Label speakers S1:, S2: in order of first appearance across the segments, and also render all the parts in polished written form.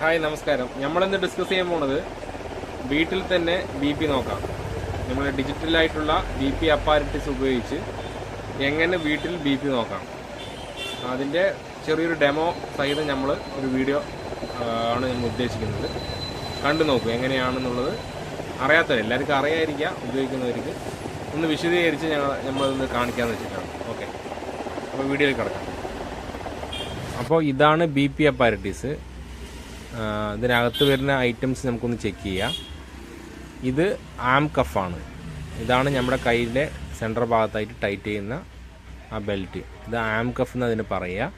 S1: Hi നമസ്കാരം. നമ്മളിന്ന് discuss ചെയ്യാൻ പോണത് വീട്ടിൽ തന്നെ BP നോക്കാം. നമ്മൾ ഡിജിറ്റലായിട്ടുള്ള BP അപ്പാരറ്റസ് ഉപയോഗിച്ച് എങ്ങനെ വീട്ടിൽ BP നോക്കാം, അതിൻ്റെ ചെറിയൊരു ഡെമോ സഹിതം നമ്മൾ ഒരു വീഡിയോ ആണ് നമ്മൾ ഉദ്ദേശിക്കുന്നത്. കണ്ടു നോക്കൂ എങ്ങനെയാണെന്നുള്ളത്. അറിയാത്തവർ എല്ലാവർക്കും അറിയാതിരിക്കുക, ഉപയോഗിക്കുന്നവർക്ക് ഒന്ന് വിശദീകരിച്ച് നമ്മളതൊന്ന് കാണിക്കാമെന്ന് വെച്ചിട്ടാണ്. ഓക്കെ, അപ്പോൾ വീഡിയോയിൽ കിടക്കാം. അപ്പോൾ ഇതാണ് BP അപ്പാരറ്റീസ്. ഇതിനകത്ത് വരുന്ന ഐറ്റംസ് നമുക്കൊന്ന് ചെക്ക് ചെയ്യാം. ഇത് ആം കഫാണ്. ഇതാണ് നമ്മുടെ കയ്യിലെ സെൻറ്റർ ഭാഗത്തായിട്ട് ടൈറ്റ് ചെയ്യുന്ന ആ ബെൽറ്റ്. ഇത് ആം കഫ് എന്ന് അതിന് പറയുക.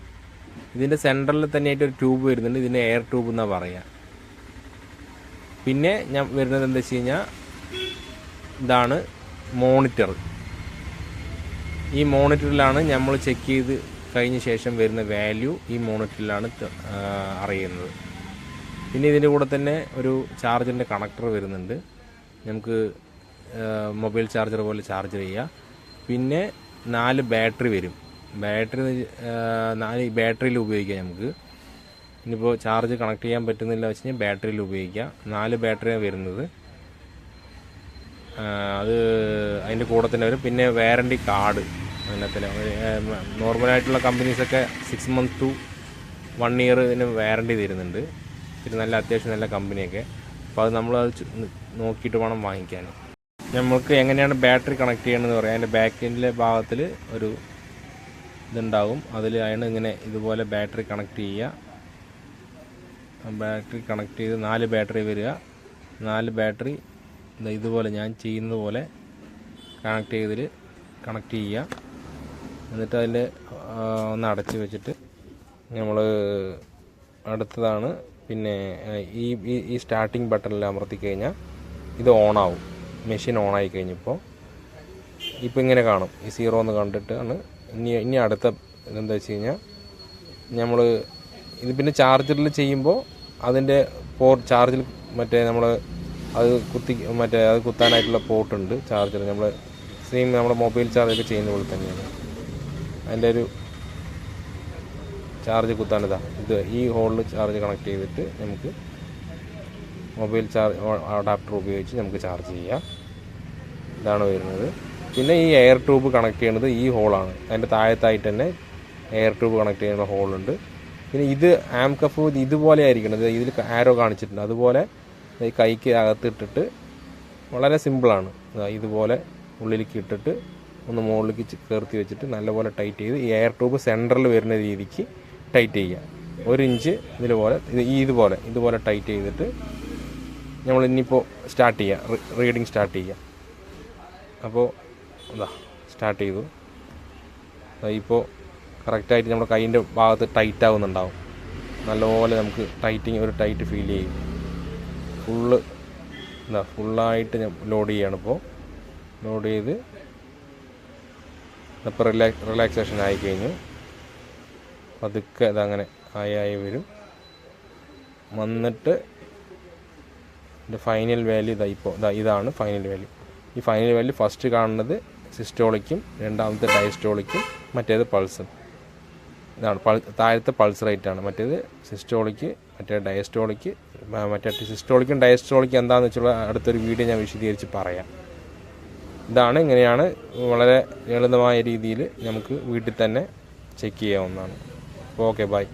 S1: ഇതിൻ്റെ സെൻറ്ററിൽ തന്നെയായിട്ട് ഒരു ട്യൂബ് വരുന്നുണ്ട്. ഇതിന് എയർ ട്യൂബ് എന്നാണ് പറയുക. പിന്നെ ഞാൻ വരുന്നത് എന്താ വെച്ച് കഴിഞ്ഞാൽ, ഇതാണ് മോണിറ്റർ. ഈ മോണിറ്ററിലാണ് നമ്മൾ ചെക്ക് ചെയ്ത് കഴിഞ്ഞ ശേഷം വരുന്ന വാല്യൂ ഈ മോണിറ്ററിലാണ് അറിയുന്നത്. പിന്നെ ഇതിൻ്റെ കൂടെ തന്നെ ഒരു ചാർജറിൻ്റെ കണക്ടർ വരുന്നുണ്ട്. നമുക്ക് മൊബൈൽ ചാർജർ പോലെ ചാർജ് ചെയ്യാം. പിന്നെ 4 ബാറ്ററി വരും. ബാറ്ററിയിൽ ഉപയോഗിക്കാം നമുക്ക്. ഇനിയിപ്പോൾ ചാർജ് കണക്ട് ചെയ്യാൻ പറ്റുന്നില്ല വെച്ച് കഴിഞ്ഞാൽ ബാറ്ററിയിൽ ഉപയോഗിക്കാം. 4 ബാറ്ററിയാണ് വരുന്നത്. അത് അതിൻ്റെ കൂടെ തന്നെ വരും. പിന്നെ വാറണ്ടി കാർഡ് അതിനകത്ത് നോർമലായിട്ടുള്ള കമ്പനീസൊക്കെ 6 months to 1 year ഇതിന് വാറണ്ടി തരുന്നുണ്ട്. പിന്നെ നല്ല അത്യാവശ്യം നല്ല കമ്പനിയൊക്കെ. അപ്പോൾ അത് നമ്മളത് നോക്കിയിട്ട് വേണം വാങ്ങിക്കാൻ. നമ്മൾക്ക് എങ്ങനെയാണ് ബാറ്ററി കണക്ട് ചെയ്യണമെന്ന് പറയാം. അതിൻ്റെ ബാക്ക് എൻഡിലെ ഭാഗത്തിൽ ഒരു ഇതുണ്ടാവും. അതിലാണ് ഇങ്ങനെ ഇതുപോലെ ബാറ്ററി കണക്ട് ചെയ്യുക. ബാറ്ററി കണക്ട് ചെയ്ത് 4 ബാറ്ററി വരിക. 4 ബാറ്ററി ഇതുപോലെ ഞാൻ ചെയ്യുന്നത് പോലെ കണക്ട് ചെയ്യുക. എന്നിട്ട് അതിൻ്റെ ഒന്ന് അടച്ച് വെച്ചിട്ട് നമ്മൾ അടുത്തതാണ്. പിന്നെ ഈ സ്റ്റാർട്ടിങ് ബട്ടണിൽ അമർത്തി കഴിഞ്ഞാൽ ഇത് ഓണാവും. മെഷീൻ ഓണായി കഴിഞ്ഞപ്പോൾ ഇപ്പോൾ ഇങ്ങനെ കാണും. ഈ 0 എന്ന് കണ്ടിട്ടാണ് ഇനി അടുത്ത ഇതെന്താ വെച്ച് കഴിഞ്ഞാൽ, നമ്മൾ ഇത് പിന്നെ ചാർജറിൽ ചെയ്യുമ്പോൾ അതിൻ്റെ ചാർജിൽ നമ്മൾ അത് അത് കുത്താനായിട്ടുള്ള പോർട്ടുണ്ട്. ചാർജർ നമ്മൾ സെയിം നമ്മുടെ മൊബൈൽ ചാർജൊക്കെ ചെയ്യുന്ന പോലെ തന്നെയാണ്. അതിൻ്റെ ഒരു ചാർജ് കുത്താനിതാ ഇത് ഈ ഹോളിൽ ചാർജ് കണക്ട് ചെയ്തിട്ട് നമുക്ക് മൊബൈൽ ചാർജ് അഡാപ്റ്റർ ഉപയോഗിച്ച് നമുക്ക് ചാർജ് ചെയ്യാം. ഇതാണ് വരുന്നത്. പിന്നെ ഈ എയർ ട്യൂബ് കണക്ട് ചെയ്യുന്നത് ഈ ഹോളാണ്. അതിൻ്റെ താഴത്തായിട്ട് തന്നെ എയർ ട്യൂബ് കണക്ട് ചെയ്യുന്ന ഹോളുണ്ട്. പിന്നെ ഇത് ആം കഫ് ഇതുപോലെ ആയിരിക്കണം. ഇതിൽ ആരോ കാണിച്ചിട്ടുണ്ട്. അതുപോലെ ഈ കൈക്ക് അകത്തിട്ടിട്ട് വളരെ സിമ്പിളാണ്. ഇതുപോലെ ഉള്ളിലേക്ക് ഇട്ടിട്ട് ഒന്ന് മുകളിലേക്ക് കയർത്തി വെച്ചിട്ട് നല്ലപോലെ ടൈറ്റ് ചെയ്ത് ഈ എയർ ട്യൂബ് സെൻറ്ററിൽ വരുന്ന രീതിക്ക് ടൈറ്റ് ചെയ്യുക. 1 ഇഞ്ച് ഇതുപോലെ ടൈറ്റ് ചെയ്തിട്ട് നമ്മൾ ഇനിയിപ്പോൾ സ്റ്റാർട്ട് ചെയ്യുക. റീഡിങ് സ്റ്റാർട്ട് ചെയ്യുക. അപ്പോൾ സ്റ്റാർട്ട് ചെയ്തു. ഇപ്പോൾ കറക്റ്റായിട്ട് നമ്മുടെ കൈയിൻ്റെ ഭാഗത്ത് ടൈറ്റ് ആവുന്നുണ്ടാവും. നല്ലപോലെ നമുക്ക് ടൈറ്റ് ഫീൽ ചെയ്യും. ഫുള്ളായിട്ട് ഞാൻ ലോഡ് ചെയ്യാണ്. ലോഡ് ചെയ്ത് ഇപ്പോൾ റിലാക്സേഷൻ ആയിക്കഴിഞ്ഞു. പതുക്കെ അതങ്ങനെ ആയി വരും. വന്നിട്ട് ഇതിൻ്റെ ഫൈനൽ വാല്യൂ ഇതാണ് ഫൈനൽ വാല്യൂ. ഈ ഫൈനൽ വാല്യൂ ഫസ്റ്റ് കാണുന്നത് സിസ്റ്റോളിക്കും, രണ്ടാമത്തെ ഡയസ്റ്റോളിക്കും, മറ്റേത് പൾസും. ഇതാണ് താഴത്തെ പൾസ് റേറ്റാണ്. മറ്റേത് സിസ്റ്റോളിക്ക്, മറ്റേ ഡയസ്റ്റോളിക്ക്. സിസ്റ്റോളിക്കും ഡയസ്റ്റോളിക്കും എന്താണെന്ന് വെച്ചുള്ള അടുത്തൊരു വീഡിയോ ഞാൻ വിശദീകരിച്ച് പറയാം. ഇങ്ങനെയാണ് വളരെ ലളിതമായ രീതിയിൽ നമുക്ക് വീട്ടിൽ തന്നെ ചെക്ക് ചെയ്യാവുന്നതാണ്. Okay, by.